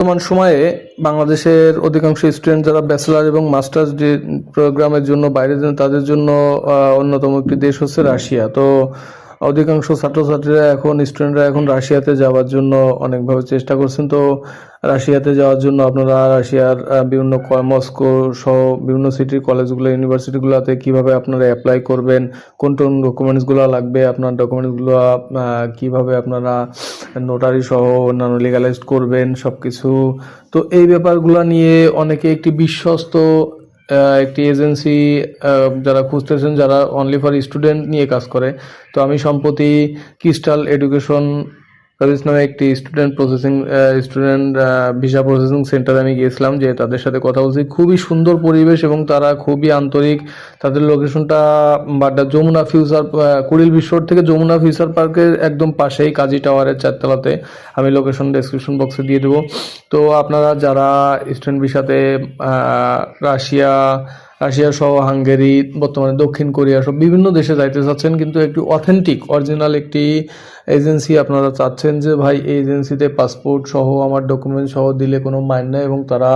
বর্তমান সময়ে বাংলাদেশের অধিকাংশ স্টুডেন্ট যারা ব্যাচেলর এবং মাস্টার্স প্রোগ্রামের জন্য বাইরে যান তাদের জন্য অন্যতম একটি দেশ হচ্ছে রাশিয়া। তো অধিকাংশ ছাত্রছাত্রীরা এখন স্টুডেন্টরা এখন রাশিয়াতে যাওয়ার জন্য অনেকভাবে চেষ্টা করছেন। তো রাশিয়াতে যাওয়ার জন্য আপনারা রাশিয়ার বিভিন্ন মস্কো সহ বিভিন্ন সিটির কলেজগুলো ইউনিভার্সিটিগুলোতে কিভাবে আপনারা অ্যাপ্লাই করবেন, কোন কোন ডকুমেন্টসগুলো লাগবে, আপনার ডকুমেন্টসগুলো কিভাবে আপনারা নোটারি সহ অন্যান্য লিগালাইজড করবেন সব কিছু। তো এই ব্যাপারগুলো নিয়ে অনেকে একটি বিশ্বস্ত একটি এজেন্সি যারা খুঁজতেছেন, যারা অনলি ফর স্টুডেন্ট নিয়ে কাজ করে। তো আমি সম্প্রতি ক্রিস্টাল এডুকেশন সার্ভিস নামে একটি স্টুডেন্ট ভিসা প্রসেসিং সেন্টারে আমি গিয়েছিলাম, যে তাদের সাথে কথা বলছি। খুবই সুন্দর পরিবেশ এবং তারা খুবই আন্তরিক। তাদের লোকেশনটা বাড্ডা যমুনা ফিউচার কুড়িল বিশ্ব রোড থেকে যমুনা ফিউচার পার্কের একদম পাশেই, কাজী টাওয়ারের 4তলাতে। আমি লোকেশন ডেসক্রিপশন বক্সে দিয়ে দেবো। তো আপনারা যারা স্টুডেন্ট ভিসাতে রাশিয়া রাশিয়া সহ হাঙ্গেরি, বর্তমানে দক্ষিণ কোরিয়া সব বিভিন্ন দেশে যাইতে চাচ্ছেন, কিন্তু একটি অথেন্টিক অরিজিনাল একটি এজেন্সি আপনারা চাচ্ছেন, যে ভাই এই এজেন্সিতে পাসপোর্ট সহ আমার ডকুমেন্ট সহ দিলে কোনো মাইন নেই এবং তারা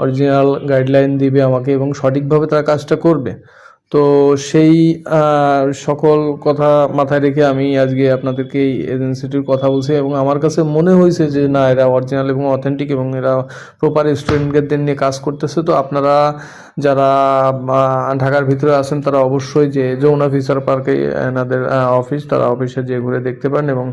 অরিজিনাল গাইডলাইন দিবে আমাকে এবং সঠিকভাবে তারা কাজটা করবে। তো সেই সকল কথা মাথায় রেখে আমি আজকে আপনাদেরকে এই এজেন্সিটির কথা বলছি, এবং আমার কাছে মনে হয়েছে যে না, এরা অরিজিনাল এবং অথেন্টিক এবং এরা প্রপার স্টুডেন্টদের নিয়ে কাজ করতেছে। তো আপনারা যারা ঢাকার ভিতরে আছেন তারা অবশ্যই যে যমুনা ফিউচার পার্কে এনাদের অফিস, তারা অফিসে যেয়ে ঘুরে দেখতে পারেন এবং